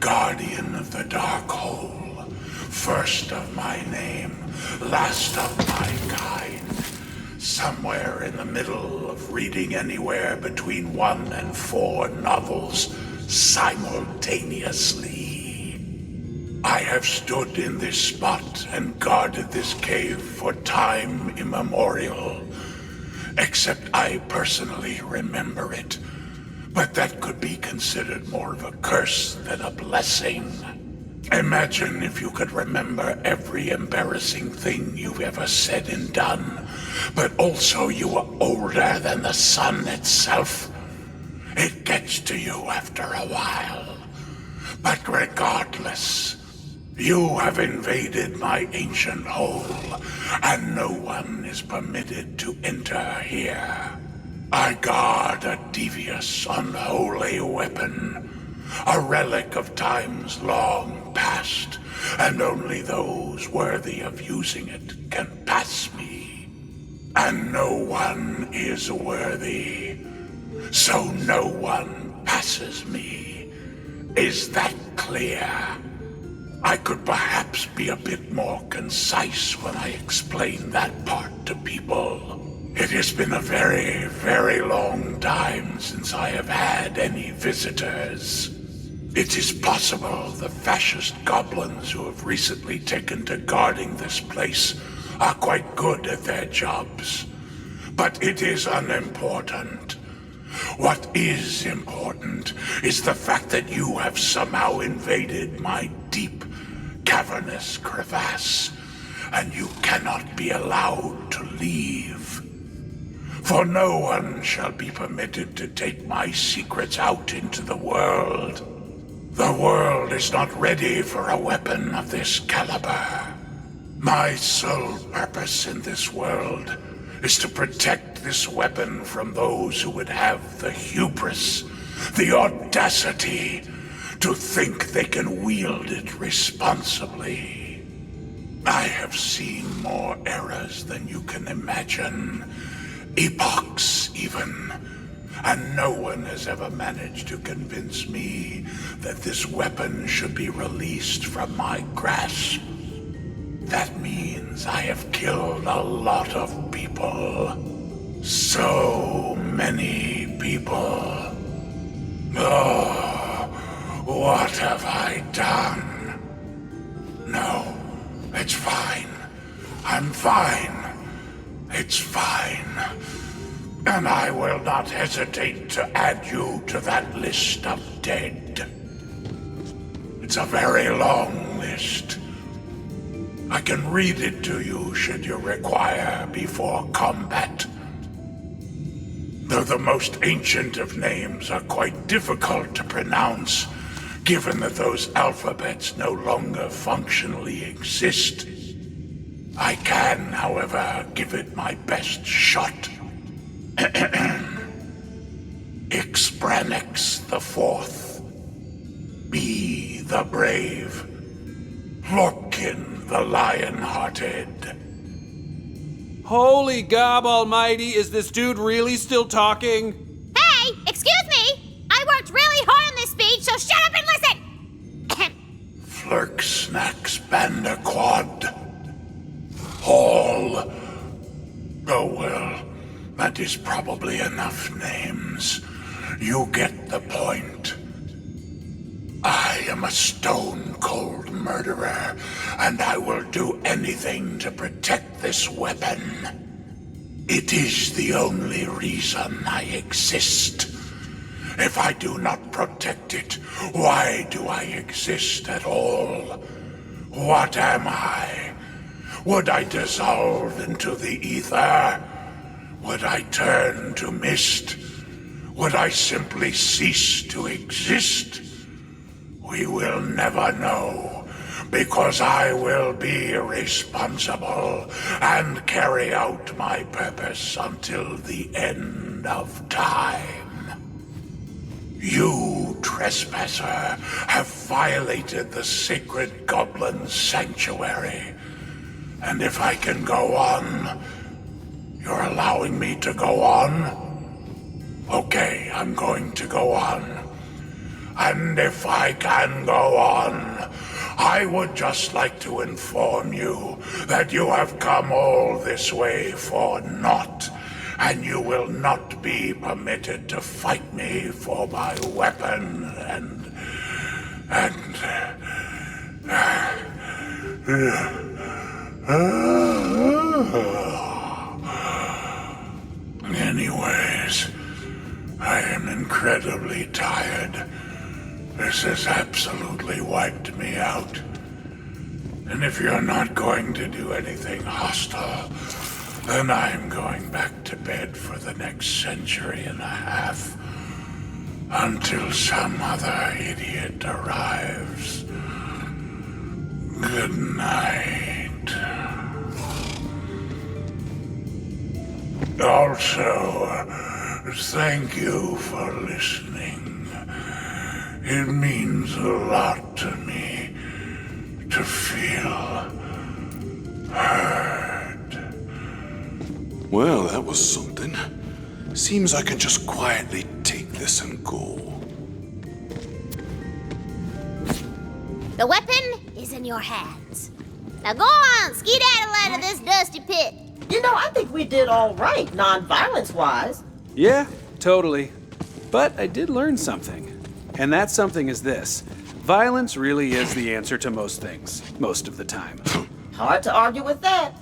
Guardian of the Dark Hole, first of my name, last of my kind, somewhere in the middle of reading anywhere between 1 and 4 novels simultaneously. I have stood in this spot and guarded this cave for time immemorial, except I personally remember it. But that could be considered more of a curse than a blessing. Imagine if you could remember every embarrassing thing you've ever said and done, but also you were older than the sun itself. It gets to you after a while. But regardless, you have invaded my ancient hole, and no one is permitted to enter here. I guard a devious, unholy weapon, a relic of times long past, and only those worthy of using it can pass me. And no one is worthy, so no one passes me. Is that clear? I could perhaps be a bit more concise when I explain that part to people. It has been a very, very long time since I have had any visitors. It is possible the fascist goblins who have recently taken to guarding this place are quite good at their jobs. But it is unimportant. What is important is the fact that you have somehow invaded my deep, cavernous crevasse, and you cannot be allowed to leave. For no one shall be permitted to take my secrets out into the world. The world is not ready for a weapon of this caliber. My sole purpose in this world is to protect this weapon from those who would have the hubris, the audacity, to think they can wield it responsibly. I have seen more eras than you can imagine. Epochs, even. And no one has ever managed to convince me that this weapon should be released from my grasp. That means I have killed a lot of people. So many people. Oh, what have I done? No, it's fine. I'm fine. It's fine. And I will not hesitate to add you to that list of dead. It's a very long list. I can read it to you should you require before combat. Though the most ancient of names are quite difficult to pronounce, given that those alphabets no longer functionally exist. I can, however, give it my best shot. Ixbranix the Fourth, Be the Brave, Lorkin the Lion-Hearted. Holy gob almighty, is this dude really still talking? Hey, excuse me! I worked really hard on this speech, so shut up and listen! Flirksnax Bandaquad, Hall. Oh well, that is probably enough names. You get the point. I am a stone-cold murderer, and I will do anything to protect this weapon. It is the only reason I exist. If I do not protect it, why do I exist at all? What am I? Would I dissolve into the ether? Would I turn to mist? Would I simply cease to exist? We will never know, because I will be responsible and carry out my purpose until the end of time. You, trespasser, have violated the sacred goblin sanctuary. And if I can go on, you're allowing me to go on? Okay, I'm going to go on. And if I can go on, I would just like to inform you that you have come all this way for naught, and you will not be permitted to fight me for my weapon Anyways, I am incredibly tired. This has absolutely wiped me out. And if you're not going to do anything hostile, then I'm going back to bed for the next century and a half. Until some other idiot arrives. Good night. Also, thank you for listening. It means a lot to me to feel heard. Well, that was something. Seems I can just quietly take this and go. The weapon is in your hands. Now go on, skedaddle out of this dusty pit. You know, I think we did all right, non-violence-wise. Yeah, totally. But I did learn something. And that something is this. Violence really is the answer to most things, most of the time. Hard to argue with that.